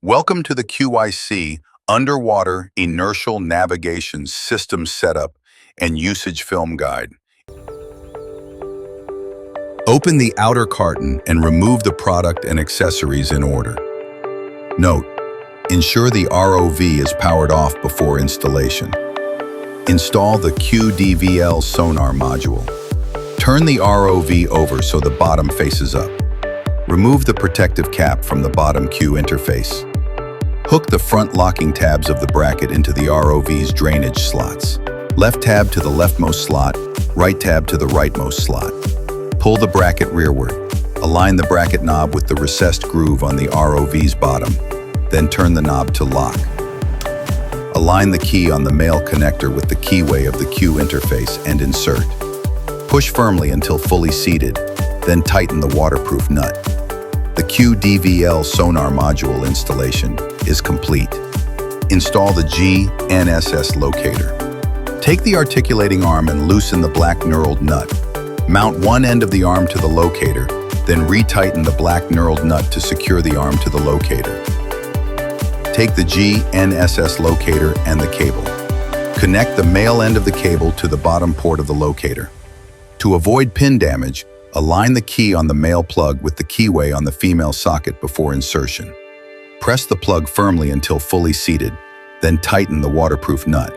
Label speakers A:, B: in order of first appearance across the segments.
A: Welcome to the QYSEA Underwater Inertial Navigation System Setup and Usage Film Guide. Open the outer carton and remove the product and accessories in order. Note: ensure the ROV is powered off before installation. Install the QDVL sonar module. Turn the ROV over so the bottom faces up. Remove the protective cap from the bottom Q interface. Hook the front locking tabs of the bracket into the ROV's drainage slots. Left tab to the leftmost slot, right tab to the rightmost slot. Pull the bracket rearward. Align the bracket knob with the recessed groove on the ROV's bottom. Then turn the knob to lock. Align the key on the male connector with the keyway of the Q interface and insert. Push firmly until fully seated, then tighten the waterproof nut. The QDVL sonar module installation is complete. Install the GNSS locator. Take the articulating arm and loosen the black knurled nut. Mount one end of the arm to the locator, then retighten the black knurled nut to secure the arm to the locator. Take the GNSS locator and the cable. Connect the male end of the cable to the bottom port of the locator. To avoid pin damage, align the key on the male plug with the keyway on the female socket before insertion. Press the plug firmly until fully seated, then tighten the waterproof nut.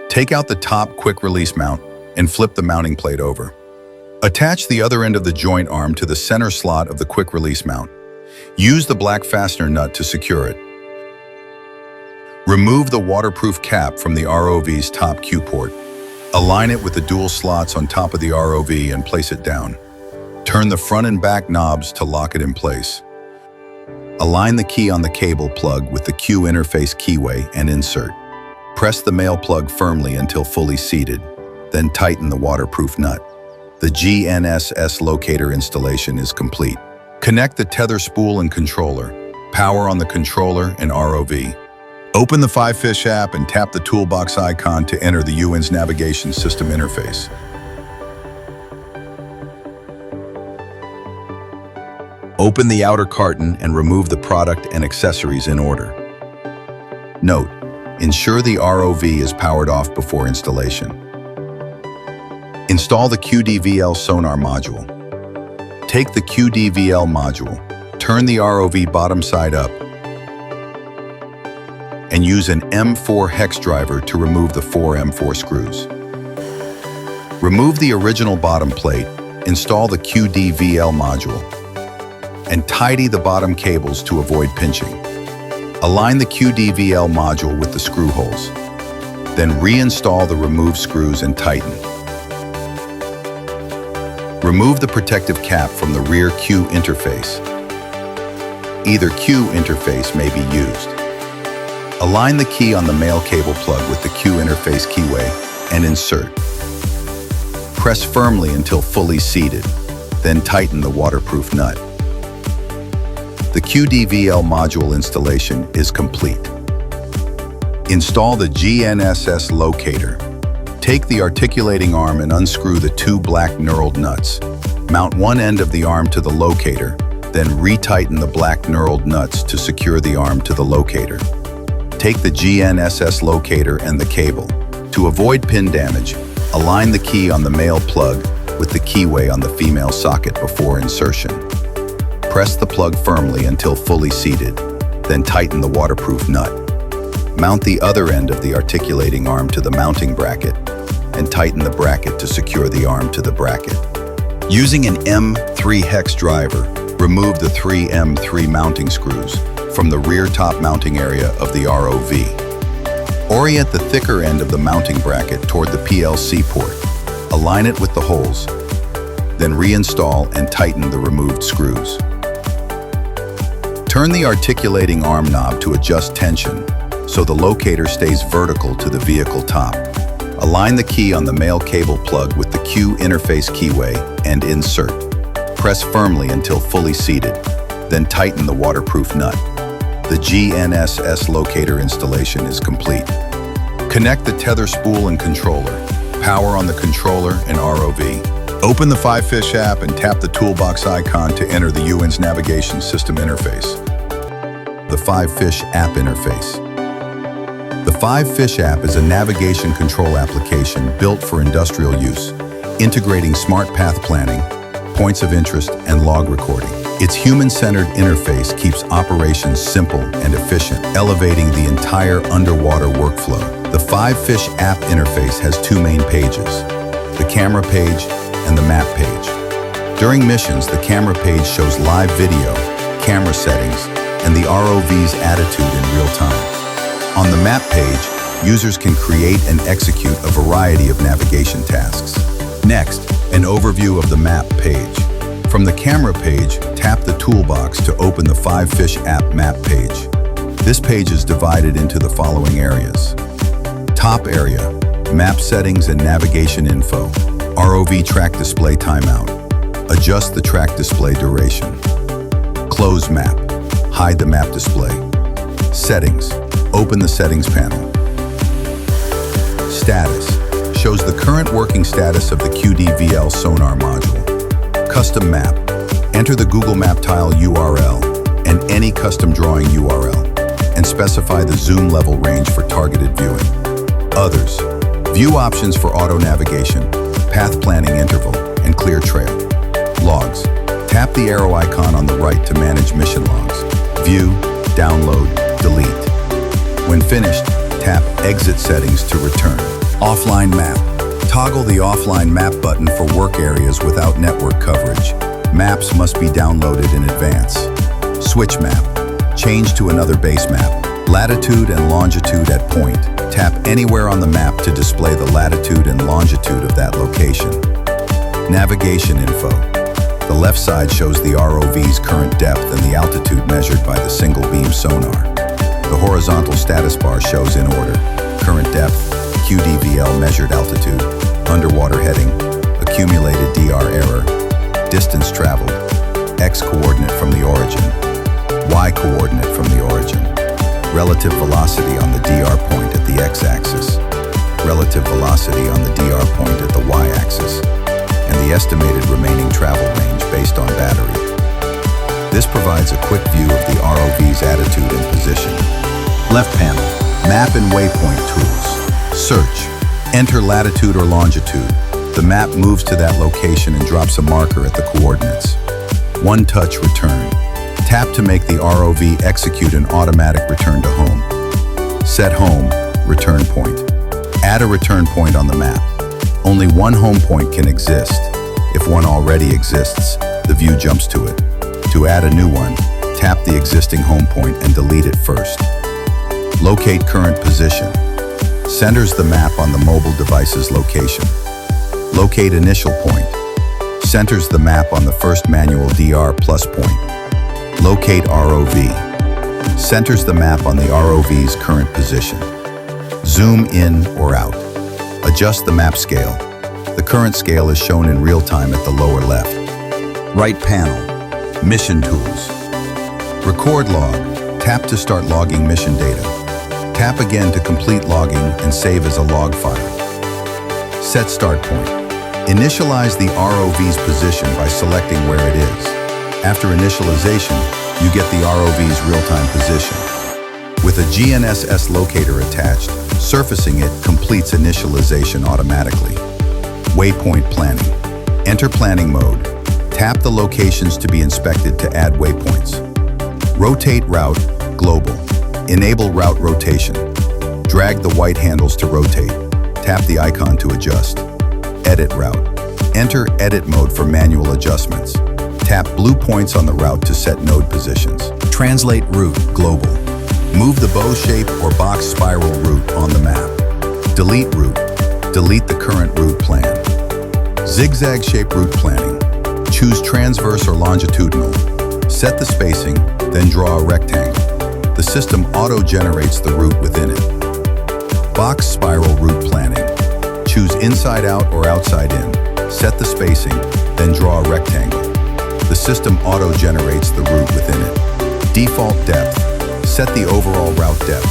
A: Take out the top quick-release mount and flip the mounting plate over. Attach the other end of the joint arm to the center slot of the quick-release mount. Use the black fastener nut to secure it. Remove the waterproof cap from the ROV's top Q port. Align it with the dual slots on top of the ROV and place it down. Turn the front and back knobs to lock it in place. Align the key on the cable plug with the Q interface keyway and insert. Press the male plug firmly until fully seated, then tighten the waterproof nut. The GNSS locator installation is complete. Connect the tether spool and controller. Power on the controller and ROV. Open the FIFISH app and tap the toolbox icon to enter the UN's navigation system interface. Open the outer carton and remove the product and accessories in order. Note: ensure the ROV is powered off before installation. Install the QDVL sonar module. Take the QDVL module, turn the ROV bottom side up, and use an M4 hex driver to remove the 4 M4 screws. Remove the original bottom plate, install the QDVL module, and tidy the bottom cables to avoid pinching. Align the QDVL module with the screw holes. Then reinstall the removed screws and tighten. Remove the protective cap from the rear Q interface. Either Q interface may be used. Align the key on the male cable plug with the Q interface keyway and insert. Press firmly until fully seated, then tighten the waterproof nut. The QDVL module installation is complete. Install the GNSS locator. Take the articulating arm and unscrew the two black knurled nuts. Mount one end of the arm to the locator, then retighten the black knurled nuts to secure the arm to the locator. Take the GNSS locator and the cable. To avoid pin damage, align the key on the male plug with the keyway on the female socket before insertion. Press the plug firmly until fully seated, then tighten the waterproof nut. Mount the other end of the articulating arm to the mounting bracket and tighten the bracket to secure the arm to the bracket. Using an M3 hex driver, remove the 3 M3 mounting screws from the rear top mounting area of the ROV. Orient the thicker end of the mounting bracket toward the PLC port. Align it with the holes, then reinstall and tighten the removed screws. Turn the articulating arm knob to adjust tension so the locator stays vertical to the vehicle top. Align the key on the male cable plug with the Q interface keyway and insert. Press firmly until fully seated, then tighten the waterproof nut. The GNSS locator installation is complete. Connect the tether spool and controller. Power on the controller and ROV. Open the FIFISH app and tap the toolbox icon to enter the UN's navigation system interface. The FIFISH app interface. The FIFISH app is a navigation control application built for industrial use, integrating smart path planning, points of interest, and log recording. Its human-centered interface keeps operations simple and efficient, elevating the entire underwater workflow. The FIFISH app interface has two main pages, the camera page and the map page. During missions, the camera page shows live video, camera settings, and the ROV's attitude in real time. On the map page, users can create and execute a variety of navigation tasks. Next, an overview of the map page. From the camera page, tap the toolbox to open the FIFISH app map page. This page is divided into the following areas. Top area, map settings and navigation info. ROV track display timeout. Adjust the track display duration. Close map. Hide the map display. Settings. Open the settings panel. Status. Shows the current working status of the QDVL sonar module. Custom map. Enter the Google Map tile URL and any custom drawing URL and specify the zoom level range for targeted viewing. Others. View options for auto navigation, path planning interval, and clear trail. Logs. Tap the arrow icon on the right to manage mission logs. View, download, delete. When finished, tap Exit Settings to return. Offline map. Toggle the offline map button for work areas without network coverage. Maps must be downloaded in advance. Switch map. Change to another base map. Latitude and longitude at point. Tap anywhere on the map to display the latitude and longitude of that location. Navigation info. The left side shows the ROV's current depth and the altitude measured by the single beam sonar. The horizontal status bar shows in order: current depth, QDVL measured altitude, underwater heading, accumulated DR error, distance traveled, X coordinate from the origin, Y coordinate from the origin, relative velocity on the DR point at the X-axis, relative velocity on the DR point at the Y-axis, and the estimated remaining travel range based on battery. This provides a quick view of the ROV's attitude and position. Left panel, map and waypoint tools. Search, enter latitude or longitude. The map moves to that location and drops a marker at the coordinates. One touch return. Tap to make the ROV execute an automatic return to home. Set home, return point. Add a return point on the map. Only one home point can exist. If one already exists, the view jumps to it. To add a new one, tap the existing home point and delete it first. Locate current position. Centers the map on the mobile device's location. Locate initial point. Centers the map on the first manual DR plus point. Locate ROV. Centers the map on the ROV's current position. Zoom in or out. Adjust the map scale. The current scale is shown in real time at the lower left. Right panel. Mission tools. Record log. Tap to start logging mission data. Tap again to complete logging and save as a log file. Set start point. Initialize the ROV's position by selecting where it is. After initialization, you get the ROV's real-time position. With a GNSS locator attached, surfacing it completes initialization automatically. Waypoint planning. Enter planning mode. Tap the locations to be inspected to add waypoints. Rotate route, global. Enable route rotation. Drag the white handles to rotate. Tap the icon to adjust. Edit route. Enter edit mode for manual adjustments. Tap blue points on the route to set node positions. Translate route, global. Move the bow shape or box spiral route on the map. Delete route. Delete the current route plan. Zigzag shape route planning. Choose transverse or longitudinal. Set the spacing, then draw a rectangle. The system auto-generates the route within it. Box spiral route planning. Choose inside out or outside in. Set the spacing, then draw a rectangle. The system auto-generates the route within it. Default depth. Set the overall route depth.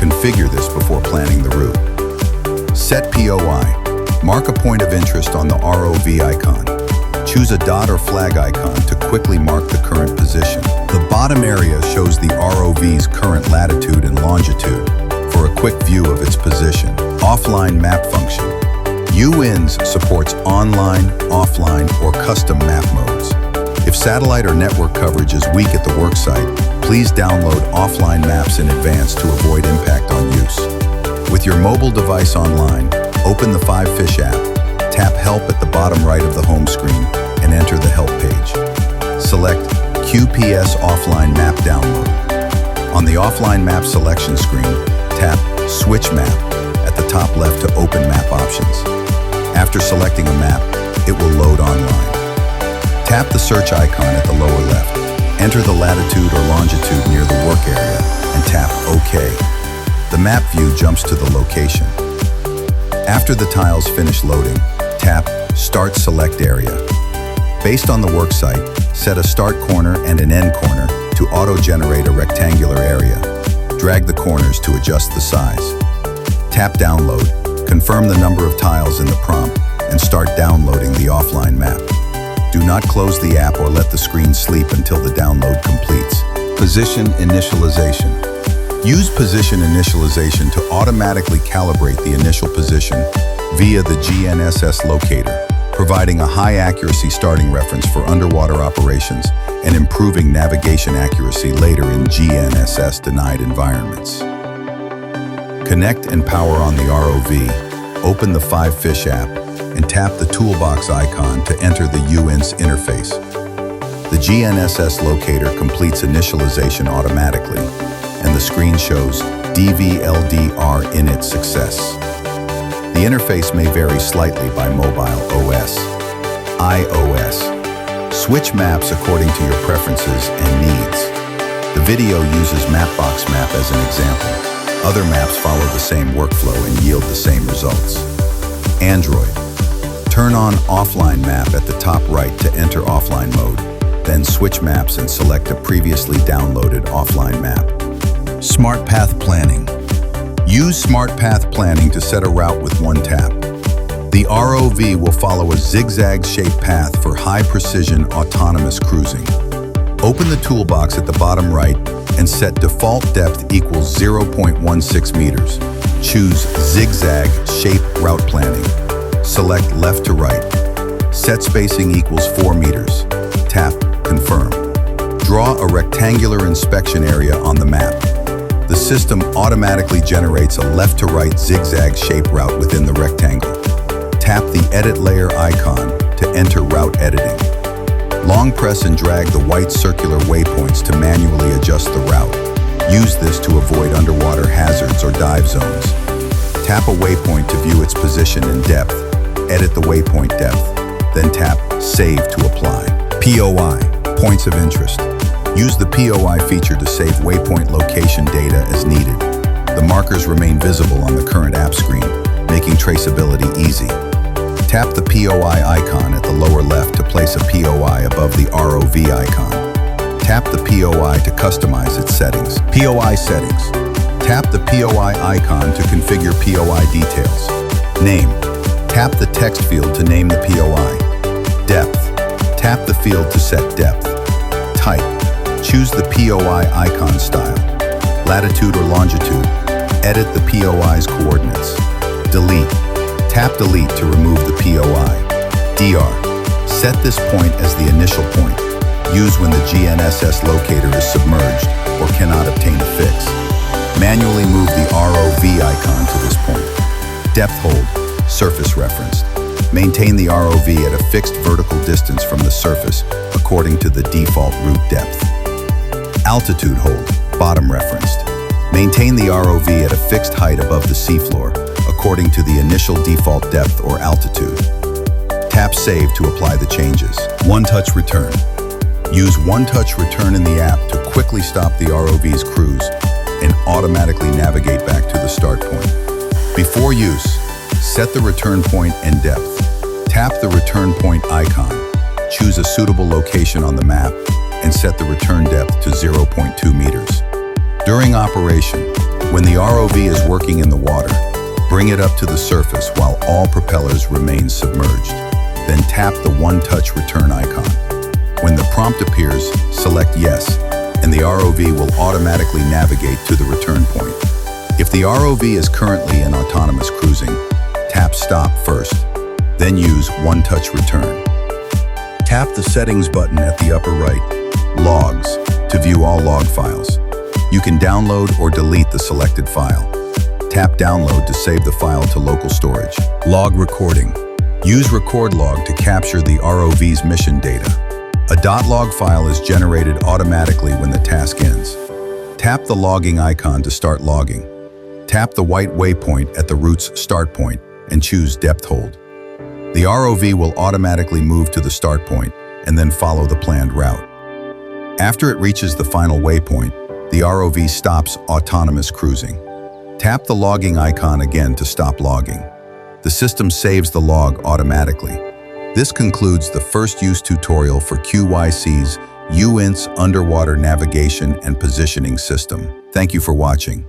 A: Configure this before planning the route. Set POI. Mark a point of interest on the ROV icon. Choose a dot or flag icon to quickly mark the current position. The bottom area shows the ROV's current latitude and longitude for a quick view of its position. Offline map function. UINS supports online, offline, or custom map modes. If satellite or network coverage is weak at the worksite, please download offline maps in advance to avoid impact on use. With your mobile device online, open the FIFISH app, tap Help at the bottom right of the home screen, and enter the Help page. Select QPS Offline Map Download. On the Offline Map selection screen, tap Switch Map at the top left to open map options. After selecting a map, it will load online. Tap the search icon at the lower left. Enter the latitude or longitude near the work area and tap OK. The map view jumps to the location. After the tiles finish loading, tap Start Select Area. Based on the worksite, set a start corner and an end corner to auto-generate a rectangular area. Drag the corners to adjust the size. Tap Download, confirm the number of tiles in the prompt, and start downloading the offline map. Do not close the app or let the screen sleep until the download completes. Position Initialization. Use Position Initialization to automatically calibrate the initial position via the GNSS locator, providing a high-accuracy starting reference for underwater operations and improving navigation accuracy later in GNSS-denied environments. Connect and power on the ROV, open the FIFISH app, and tap the toolbox icon to enter the UINS interface. The GNSS locator completes initialization automatically, and the screen shows DVLDR init success. The interface may vary slightly by mobile OS, iOS. Switch maps according to your preferences and needs. The video uses Mapbox Map as an example. Other maps follow the same workflow and yield the same results. Android. Turn on Offline Map at the top right to enter offline mode, then switch maps and select a previously downloaded offline map. Smart Path Planning. Use Smart Path Planning to set a route with one tap. The ROV will follow a zigzag-shaped path for high-precision autonomous cruising. Open the toolbox at the bottom right and set default depth equals 0.16 meters. Choose Zigzag Shape Route Planning. Select left to right. Set spacing equals 4 meters. Tap Confirm. Draw a rectangular inspection area on the map. The system automatically generates a left to right zigzag shape route within the rectangle. Tap the Edit Layer icon to enter route editing. Long press and drag the white circular waypoints to manually adjust the route. Use this to avoid underwater hazards or dive zones. Tap a waypoint to view its position and depth. Edit the waypoint depth, then tap Save to apply. POI, Points of Interest. Use the POI feature to save waypoint location data as needed. The markers remain visible on the current app screen, making traceability easy. Tap the POI icon at the lower left to place a POI above the ROV icon. Tap the POI to customize its settings. POI settings. Tap the POI icon to configure POI details. Name. Tap the text field to name the POI. Depth. Tap the field to set depth. Type. Choose the POI icon style. Latitude or longitude. Edit the POI's coordinates. Delete. Tap Delete to remove the POI. DR. Set this point as the initial point. Use when the GNSS locator is submerged or cannot obtain a fix. Manually move the ROV icon to this point. Depth hold. Surface referenced. Maintain the ROV at a fixed vertical distance from the surface according to the default route depth. Altitude hold. Bottom referenced. Maintain the ROV at a fixed height above the seafloor according to the initial default depth or altitude. Tap Save to apply the changes. One-touch return. Use one-touch return in the app to quickly stop the ROV's cruise and automatically navigate back to the start point. Before use, set the return point and depth. Tap the return point icon. Choose a suitable location on the map and set the return depth to 0.2 meters. During operation, when the ROV is working in the water, bring it up to the surface while all propellers remain submerged. then tap the one-touch return icon. When the prompt appears, select Yes, and the ROV will automatically navigate to the return point. If the ROV is currently in autonomous cruising, tap Stop first, then use one-touch return. Tap the Settings button at the upper right, Logs, to view all log files. You can download or delete the selected file. Tap Download to save the file to local storage. Log recording. Use Record Log to capture the ROV's mission data. A .log file is generated automatically when the task ends. Tap the logging icon to start logging. Tap the white waypoint at the route's start point and choose Depth Hold. The ROV will automatically move to the start point and then follow the planned route. After it reaches the final waypoint, the ROV stops autonomous cruising. Tap the logging icon again to stop logging. The system saves the log automatically. This concludes the first use tutorial for QYSEA's UINT's underwater navigation and positioning system. Thank you for watching.